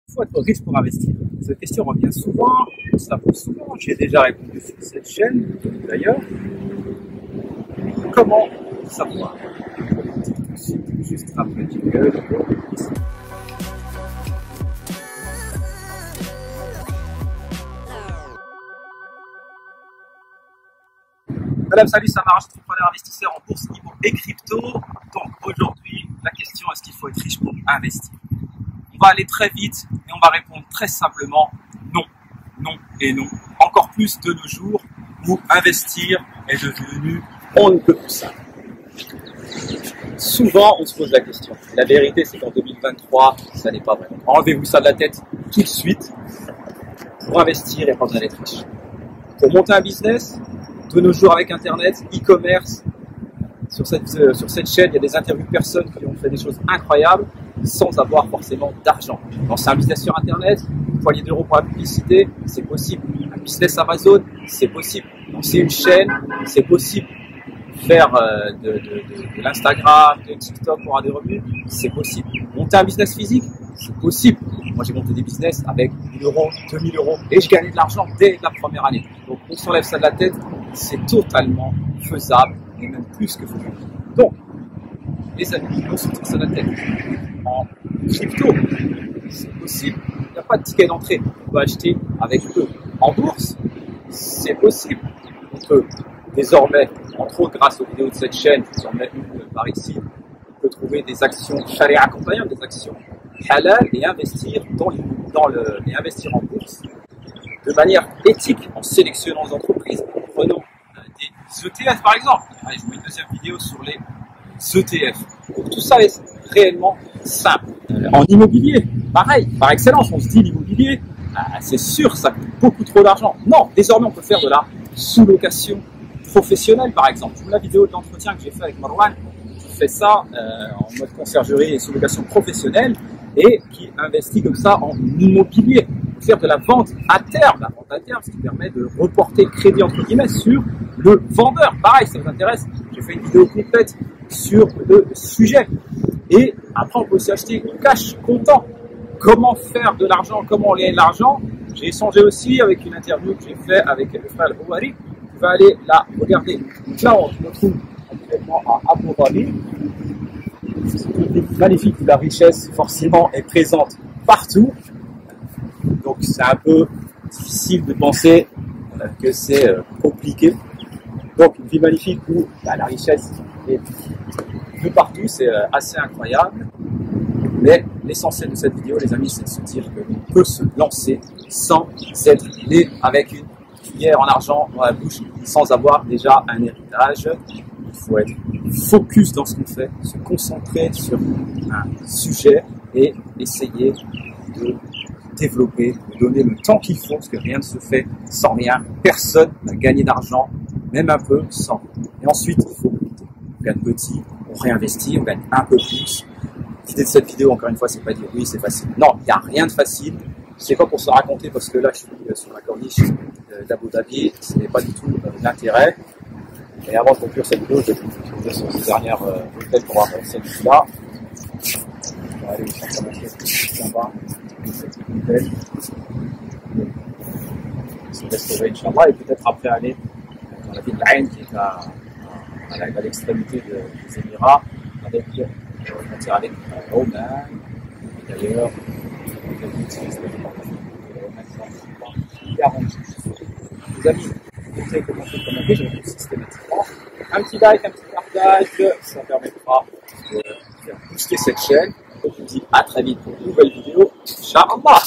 Il faut être riche pour investir. Cette question revient souvent, on se la pose souvent. J'ai déjà répondu sur cette chaîne, d'ailleurs. Comment savoir? Juste après le jingle. Madame, salut, ça marche, entrepreneur investisseur en bourse, niveau et crypto. Donc aujourd'hui, la question, est-ce qu'il faut être riche pour investir? On va aller très vite et on va répondre très simplement non, non et non. Encore plus de nos jours où investir est devenu on ne peut plus simple. Souvent, on se pose la question. La vérité, c'est qu'en 2023, ça n'est pas vrai. Enlevez-vous ça de la tête tout de suite. Pour investir, il n'y a pas besoin d'être riche. Pour monter un business, de nos jours avec Internet, e-commerce, sur cette chaîne, il y a des interviews de personnes qui ont fait des choses incroyables sans avoir forcément d'argent. Lancer un business sur Internet, une poignée d'euros pour la publicité, c'est possible. Un business Amazon, c'est possible. Lancer une chaîne, c'est possible. Faire de l'Instagram, de TikTok pour avoir des revenus, c'est possible. Monter un business physique, c'est possible. Moi, j'ai monté des business avec 1 000 euros, 2 000 euros et je gagnais de l'argent dès la première année. Donc, on s'enlève ça de la tête, c'est totalement faisable et même plus que faisable. Donc, les amis, on se tire ça de la tête. En crypto, c'est possible. Il n'y a pas de ticket d'entrée. On peut acheter avec eux. En bourse, c'est possible. On peut désormais, entre autres grâce aux vidéos de cette chaîne, j'en ai une par ici, on peut trouver des actions charia accompagnantes, des actions halal et investir et investir en bourse de manière éthique en sélectionnant les entreprises, en prenant des ETF par exemple. Allez, je vous mets une deuxième vidéo sur les ETF. Donc tout ça est réellement simple. En immobilier, pareil, par excellence, on se dit l'immobilier, c'est sûr, ça coûte beaucoup trop d'argent. Non, désormais on peut faire de la sous-location professionnelle par exemple. La vidéo de l'entretien que j'ai fait avec Marwan, qui fait ça en mode conciergerie et sous-location professionnelle et qui investit comme ça en immobilier. On peut faire de la vente à terme, ce qui permet de reporter le crédit entre guillemets sur le vendeur. Pareil, ça vous intéresse, j'ai fait une vidéo complète sur le sujet. Et après, on peut aussi acheter cash comptant. Comment faire de l'argent, comment gagner de l'argent. J'ai échangé aussi avec une interview que j'ai fait avec le frère Al-Houari. Vous pouvez aller la regarder. Donc là, on se retrouve actuellement à Abu Dhabi. Ce côté magnifique où la richesse, forcément, est présente partout. Donc, c'est un peu difficile de penser que c'est compliqué. Donc, une vie magnifique où la richesse est de partout, c'est assez incroyable. Mais l'essentiel de cette vidéo, les amis, c'est de se dire qu'on peut se lancer sans être né avec une cuillère en argent dans la bouche, sans avoir déjà un héritage. Il faut être focus dans ce qu'on fait, se concentrer sur un sujet et essayer de développer, de donner le temps qu'il faut, parce que rien ne se fait sans rien. Personne n'a gagné d'argent, même un peu, sans. Et ensuite, il faut on gagne petit, on réinvestit, on gagne un peu plus. L'idée de cette vidéo, encore une fois, c'est pas dire oui, c'est facile. Non, il n'y a rien de facile. C'est pas pour se raconter, parce que là, je suis sur la corniche d'Abu Dhabi, ce n'est pas du tout l'intérêt. Et avant de conclure cette vidéo, je vais vous dire sur ces dernières hôtels pour avoir cette vidéo-là. On va aller chercher en bas de cette hôtel. Se restaurer, Inch'Allah, et peut-être après aller dans la ville de Ain, qui est à l'extrémité des Émirats, avec Oman. D'ailleurs, vous utilisez les amis, vous savez comment c'est commenté, je retrouve systématiquement. Un petit like, un petit partage, ça permettra de faire booster cette chaîne. Donc, je vous dis à très vite pour une nouvelle vidéo. Inch'Allah!